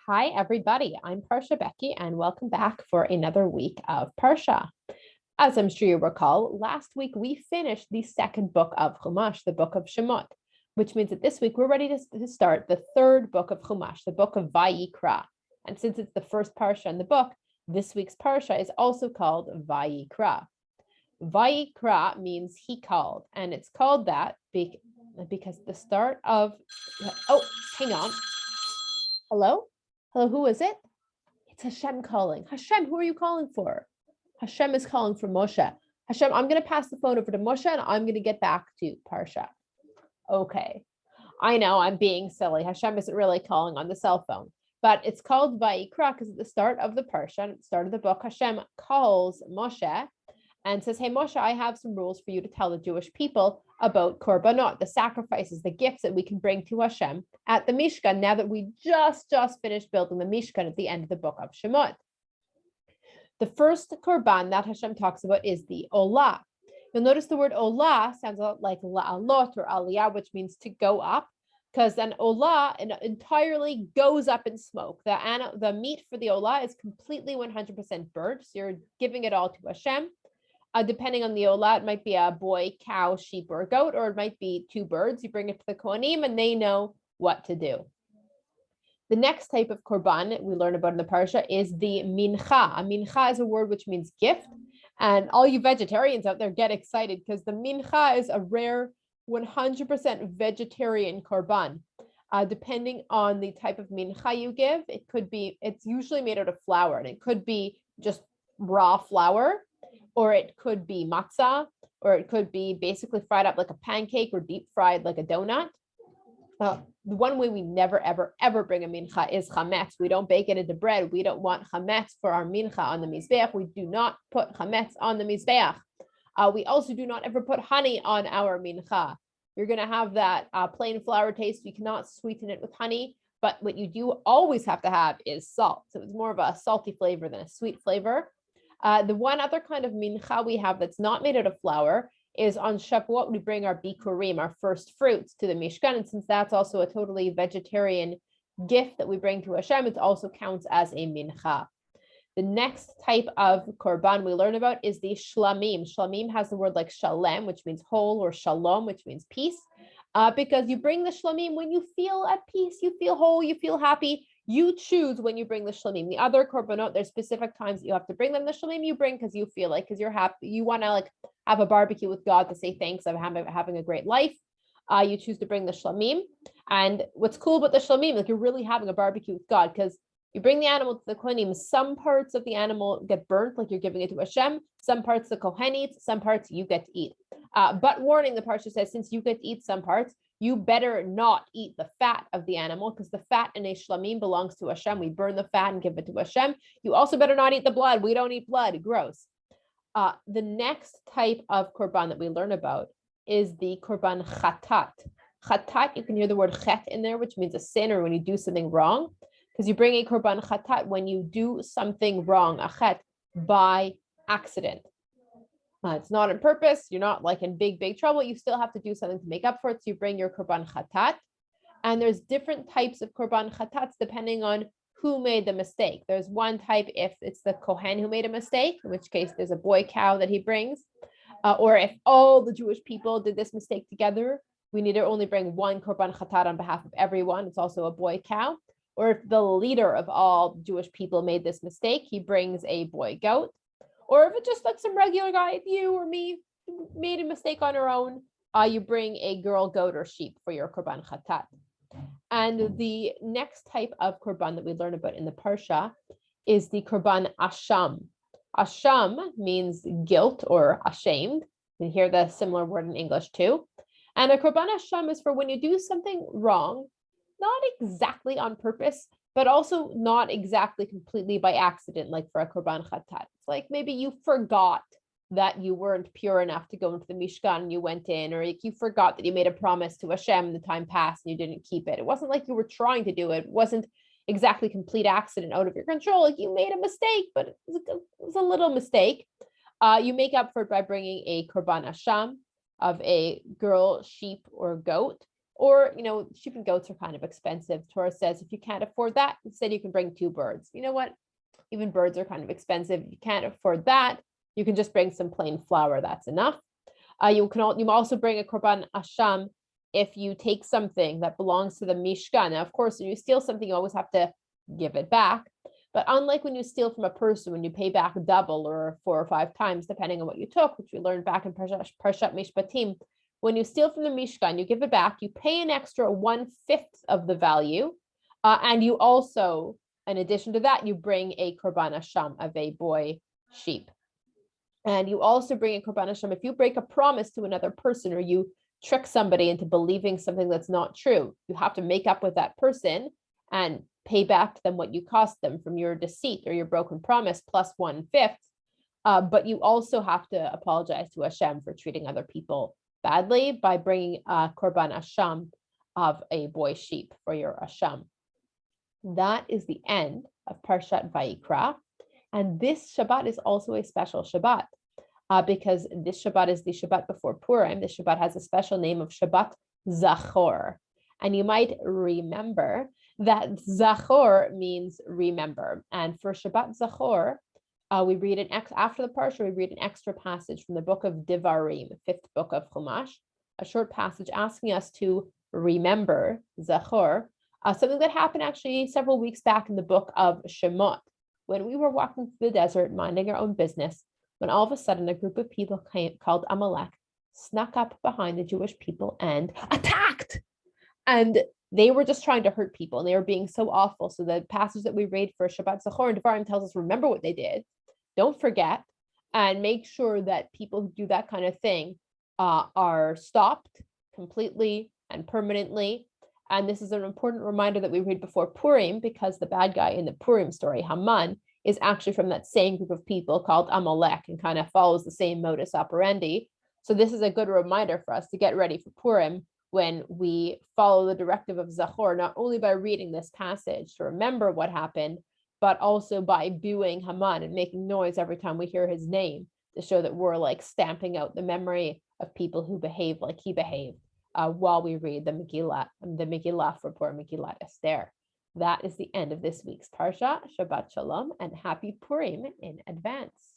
Hi, everybody. I'm Parsha Becky, and welcome back for another week of Parsha. As I'm sure you recall, last week we finished the second book of Chumash, the book of Shemot, which means that this week we're ready to start the third book of Chumash, the book of Vayikra. And since it's the first Parsha in the book, this week's Parsha is also called Vayikra. Vayikra means he called, and it's called that because the start of, hang on. Hello? Hello, who is it? It's Hashem calling. Hashem, who are you calling for? Hashem is calling for Moshe. Hashem, I'm going to pass the phone over to Moshe and I'm going to get back to Parsha. Okay. I know I'm being silly. Hashem isn't really calling on the cell phone, but it's called Vayikra because at the start of the Parsha, at the start of the book, Hashem calls Moshe and says, hey, Moshe, I have some rules for you to tell the Jewish people about korbanot, the sacrifices, the gifts that we can bring to Hashem at the Mishkan, now that we just finished building the Mishkan at the end of the book of Shemot. The first korban that Hashem talks about is the olah. You'll notice the word olah sounds a lot like la'alot or aliyah, which means to go up, because an olah entirely goes up in smoke. The meat for the olah is completely 100% burnt, so you're giving it all to Hashem. Depending on the olah, it might be a boy, cow, sheep, or a goat, or it might be two birds. You bring it to the Kohanim and they know what to do. The next type of korban we learn about in the Parsha is the mincha. A mincha is a word which means gift. And all you vegetarians out there get excited because the mincha is a rare 100% vegetarian korban. Depending on the type of mincha you give, it's usually made out of flour, and it could be just raw flour, or it could be matzah, or it could be basically fried up like a pancake or deep fried like a donut. The one way we never, ever bring a mincha is chametz. We don't bake it into bread. We don't want chametz for our mincha on the mizbeach. We do not put chametz on the mizbeach. We also do not ever put honey on our mincha. You're going to have that plain flour taste. You cannot sweeten it with honey, but what you do always have to have is salt. So it's more of a salty flavor than a sweet flavor. The one other kind of mincha we have that's not made out of flour is on Shavuot, we bring our bikurim, our first fruits, to the Mishkan. And since that's also a totally vegetarian gift that we bring to Hashem, it also counts as a mincha. The next type of korban we learn about is the shlamim. Shlamim has the word like shalem, which means whole, or shalom, which means peace. Because you bring the shlamim when you feel at peace, you feel whole, you feel happy. You choose when you bring the shlamim. The other korbanot, there's specific times that you have to bring them. The shlamim you bring because you feel like, because you're happy, you want to have a barbecue with God to say thanks of having a great life. You choose to bring the shlamim. And what's cool about the shlamim, you're really having a barbecue with God, because you bring the animal to the kohanim. Some parts of the animal get burnt, like you're giving it to Hashem. Some parts the kohen eats. Some parts you get to eat. But warning, the Parsha says, since you get to eat some parts, you better not eat the fat of the animal, because the fat in a shlamim belongs to Hashem. We burn the fat and give it to Hashem. You also better not eat the blood. We don't eat blood. Gross. The next type of korban that we learn about is the korban chatat. Chatat, you can hear the word chet in there, which means a sin, or when you do something wrong, because you bring a korban chatat when you do something wrong, a chet, by accident. It's not on purpose. You're not in big trouble. You still have to do something to make up for it. So you bring your korban chatat. And there's different types of korban chatats depending on who made the mistake. There's one type if it's the kohen who made a mistake, in which case there's a boy cow that he brings. Or if all the Jewish people did this mistake together, we need to only bring one korban chatat on behalf of everyone. It's also a boy cow. Or if the leader of all Jewish people made this mistake, he brings a boy goat. Or if it's just some regular guy, if you or me made a mistake on our own, you bring a girl goat or sheep for your korban chatat. And the next type of korban that we learn about in the Parsha is the korban asham. Asham means guilt or ashamed. You hear the similar word in English too. And a korban asham is for when you do something wrong, not exactly on purpose, but also not exactly completely by accident, like for a korban chatat. It's like maybe you forgot that you weren't pure enough to go into the Mishkan and you went in, or you forgot that you made a promise to Hashem and the time passed and you didn't keep it. It wasn't like you were trying to do it. It wasn't exactly complete accident out of your control. You made a mistake, but it was a little mistake. You make up for it by bringing a korban asham of a girl, sheep, or goat. Or, sheep and goats are kind of expensive. Torah says if you can't afford that, instead you can bring 2 birds. You know what? Even birds are kind of expensive. If you can't afford that, you can just bring some plain flour. That's enough. You also bring a korban asham if you take something that belongs to the mishkan. Now, of course, when you steal something, you always have to give it back. But unlike when you steal from a person, when you pay back double or 4 or 5 times, depending on what you took, which we learned back in Parshat Mishpatim, when you steal from the mishkan, you give it back. You pay an extra 1/5 of the value, and you also, in addition to that, you bring a korban asham of a boy sheep. And you also bring a korban asham if you break a promise to another person or you trick somebody into believing something that's not true. You have to make up with that person and pay back to them what you cost them from your deceit or your broken promise plus 1/5. But you also have to apologize to Hashem for treating other people badly by bringing a korban asham of a boy sheep for your asham. That is the end of Parshat Vayikra. And this Shabbat is also a special Shabbat because this Shabbat is the Shabbat before Purim. This Shabbat has a special name of Shabbat Zachor. And you might remember that Zachor means remember. And for Shabbat Zachor, we read after the Parsha, we read an extra passage from the book of Devarim, 5th book of Chumash, a short passage asking us to remember Zachor, something that happened actually several weeks back in the book of Shemot, when we were walking through the desert, minding our own business, when all of a sudden a group of people called Amalek snuck up behind the Jewish people and attacked. And they were just trying to hurt people, and they were being so awful. So the passage that we read for Shabbat Zachor and Devarim tells us, remember what they did. Don't forget, and make sure that people who do that kind of thing are stopped completely and permanently. And this is an important reminder that we read before Purim, because the bad guy in the Purim story, Haman, is actually from that same group of people called Amalek and kind of follows the same modus operandi. So this is a good reminder for us to get ready for Purim when we follow the directive of Zachor, not only by reading this passage to remember what happened, but also by booing Haman and making noise every time we hear his name to show that we're like stamping out the memory of people who behave like he behaved while we read the Megillah for Purim, Megillat Esther. That is the end of this week's Parsha. Shabbat Shalom and happy Purim in advance.